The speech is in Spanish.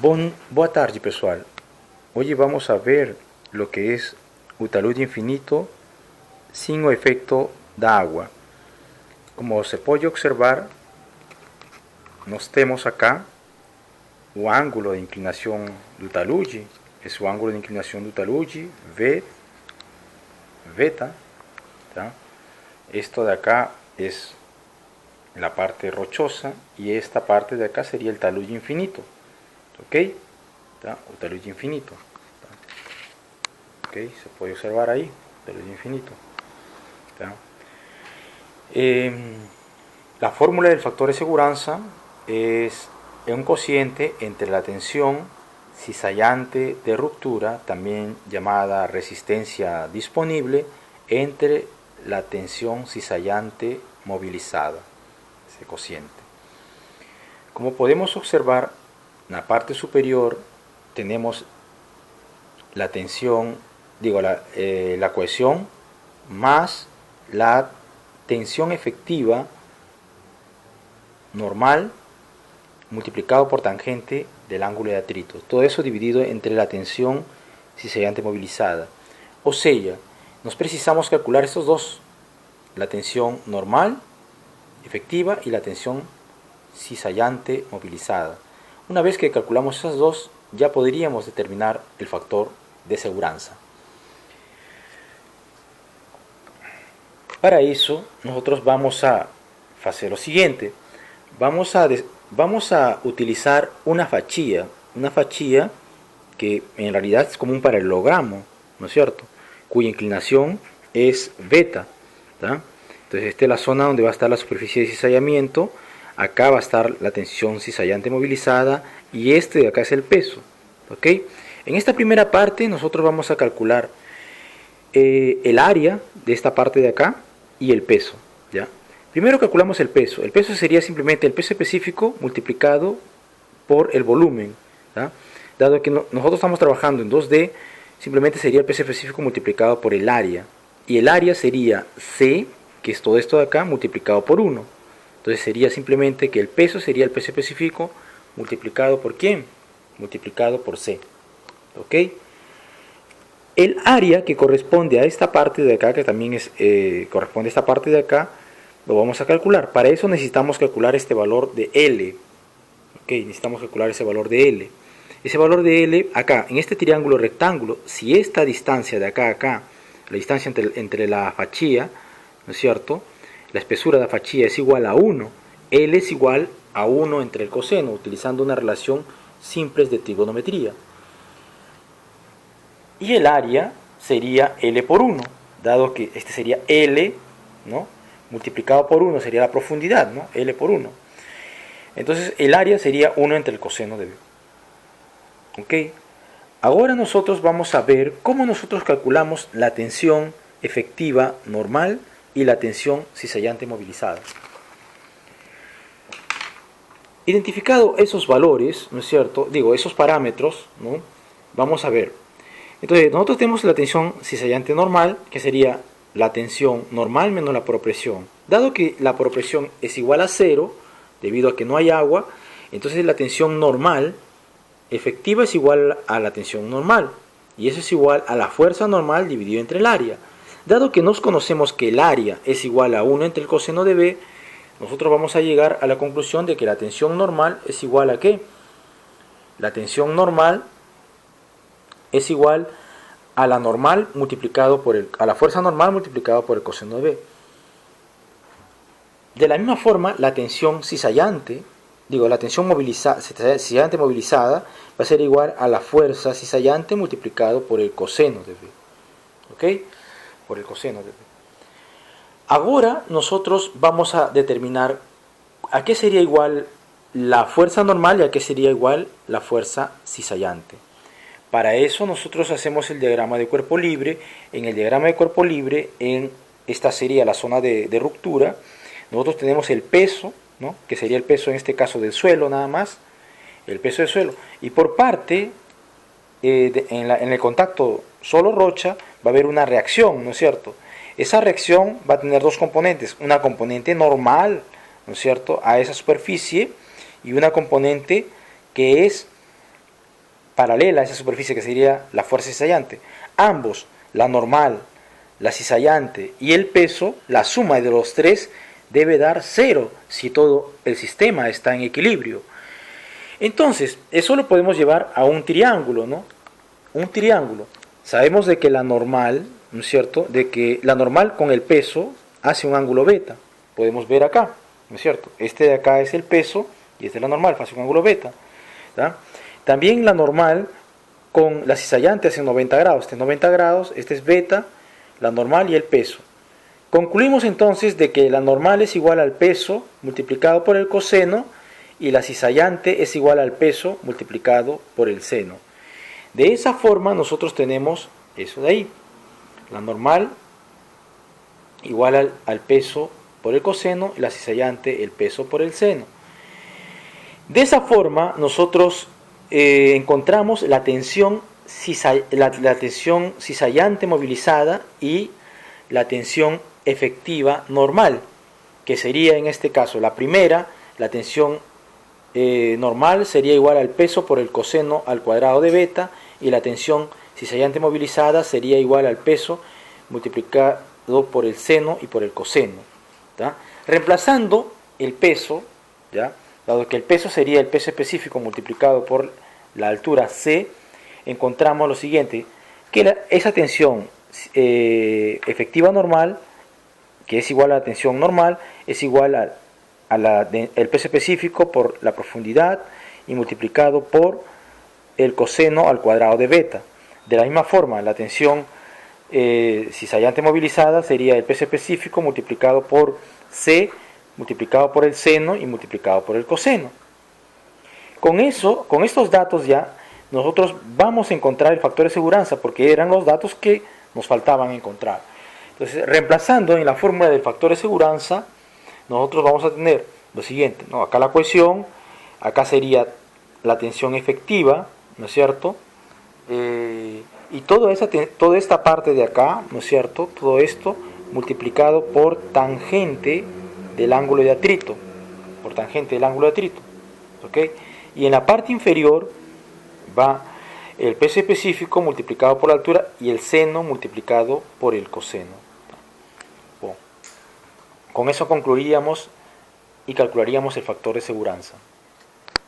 Boa tarde, pessoal. Hoje vamos a ver lo que es o talude infinito sin o efecto da água. Como se pode observar, nós temos acá o ângulo de inclinação do talude. Esse é o ângulo de inclinação do talude, V, beta, ¿tá? Esto de acá es la parte rochosa y esta parte de acá sería el talude infinito, ¿ok? ¿Tá? O talude infinito, ¿tá? ¿Ok? Se puede observar ahí, talude infinito, ¿tá? La fórmula del factor de segurança es un cociente entre la tensión cizallante de ruptura, también llamada resistencia disponible, entre la tensión cizallante movilizada, ese cociente. Como podemos observar, en la parte superior tenemos la tensión, la cohesión más la tensión efectiva normal multiplicado por tangente del ángulo de atrito. Todo eso dividido entre la tensión cizallante movilizada. O sea, nos precisamos calcular estos dos, la tensión normal efectiva y la tensión cizallante movilizada. Una vez que calculamos esas dos, ya podríamos determinar el factor de segurança. Para eso, nosotros vamos a hacer lo siguiente. Vamos a utilizar una fachilla que en realidad es como un paralelogramo, ¿no es cierto?, cuya inclinación es beta, ¿tá? Entonces esta es la zona donde va a estar la superficie de cizallamiento, acá va a estar la tensión cizallante movilizada y este de acá es el peso, ¿ok? En esta primera parte nosotros vamos a calcular el área de esta parte de acá y el peso, ¿ya? Primero calculamos el peso. El peso sería simplemente el peso específico multiplicado por el volumen, ¿tá? Dado que nosotros estamos trabajando en 2D, simplemente sería el peso específico multiplicado por el área. Y el área sería C, que es todo esto de acá, multiplicado por 1. Entonces sería simplemente que el peso sería el peso específico multiplicado por ¿quién? Multiplicado por C. ¿Ok? El área que corresponde a esta parte de acá, que también corresponde a esta parte de acá, lo vamos a calcular. Para eso necesitamos calcular este valor de L. ¿Ok? Necesitamos calcular ese valor de L. Ese valor de L, acá, en este triángulo rectángulo, si esta distancia de acá a acá, la distancia entre la fachilla, ¿no es cierto?, la espesura de la fachilla es igual a 1, L es igual a 1 entre el coseno, utilizando una relación simple de trigonometría. Y el área sería L por 1, dado que este sería L, ¿no?, multiplicado por 1 sería la profundidad, ¿no?, L por 1. Entonces el área sería 1 entre el coseno de B. ¿Ok? Ahora nosotros vamos a ver cómo nosotros calculamos la tensión efectiva normal y la tensión cizallante movilizada. Identificado esos valores, ¿no es cierto?, esos parámetros, ¿no?, vamos a ver. Entonces nosotros tenemos la tensión cizallante normal, que sería la tensión normal menos la propresión. Dado que la propresión es igual a 0, debido a que no hay agua, entonces la tensión normal efectiva es igual a la tensión normal, y eso es igual a la fuerza normal dividido entre el área. Dado que nos conocemos que el área es igual a 1 entre el coseno de B, nosotros vamos a llegar a la conclusión de que la tensión normal es igual a ¿qué? La tensión normal es igual a la normal multiplicado por a la fuerza normal multiplicado por el coseno de B. De la misma forma, la tensión cizallante, la tensión cizallante movilizada va a ser igual a la fuerza cizallante multiplicado por el coseno de B. ¿Ok? Por el coseno de B. Ahora nosotros vamos a determinar a qué sería igual la fuerza normal y a qué sería igual la fuerza cizallante. Para eso nosotros hacemos el diagrama de cuerpo libre. En el diagrama de cuerpo libre, en esta sería la zona de ruptura, nosotros tenemos el peso, ¿no?, que sería el peso en este caso del suelo nada más, el peso del suelo. Y por parte, en el contacto solo-rocha, va a haber una reacción, ¿no es cierto? Esa reacción va a tener dos componentes, una componente normal, ¿no es cierto?, a esa superficie, y una componente que es paralela a esa superficie que sería la fuerza cizallante. Ambos, la normal, la cizallante y el peso, la suma de los tres debe dar 0 si todo el sistema está en equilibrio. Entonces, eso lo podemos llevar a un triángulo, ¿no? Un triángulo. Sabemos de que la normal, ¿no es cierto? De que la normal con el peso hace un ángulo beta. Podemos ver acá, ¿no es cierto? Este de acá es el peso y este es la normal, hace un ángulo beta. ¿Tá? También la normal con la cizallante hace 90 grados. Este es 90 grados, este es beta, la normal y el peso. Concluimos entonces de que la normal es igual al peso multiplicado por el coseno y la cizallante es igual al peso multiplicado por el seno. De esa forma nosotros tenemos eso de ahí. La normal igual al peso por el coseno y la cizallante el peso por el seno. De esa forma nosotros encontramos la tensión cizallante movilizada y la tensión efectiva normal, que sería en este caso la primera, la tensión normal sería igual al peso por el coseno al cuadrado de beta, y la tensión cizallante movilizada sería igual al peso multiplicado por el seno y por el coseno. ¿Tá? Reemplazando el peso, ¿ya? Dado que el peso sería el peso específico multiplicado por la altura C, encontramos lo siguiente, que esa tensión efectiva normal, que es igual a la tensión normal, es igual el peso específico por la profundidad y multiplicado por el coseno al cuadrado de beta. De la misma forma, la tensión cizallante movilizada sería el peso específico multiplicado por C, multiplicado por el seno y multiplicado por el coseno. Con estos datos ya, nosotros vamos a encontrar el factor de seguridad, porque eran los datos que nos faltaban encontrar. Entonces, reemplazando en la fórmula del factor de seguridad, nosotros vamos a tener lo siguiente, ¿no? Acá la cohesión, acá sería la tensión efectiva, ¿no es cierto? Y toda esta parte de acá, ¿no es cierto? Todo esto multiplicado por tangente del ángulo de atrito, ¿ok? Y en la parte inferior va el peso específico multiplicado por la altura y el seno multiplicado por el coseno. Bueno, con eso concluiríamos y calcularíamos el factor de seguridad.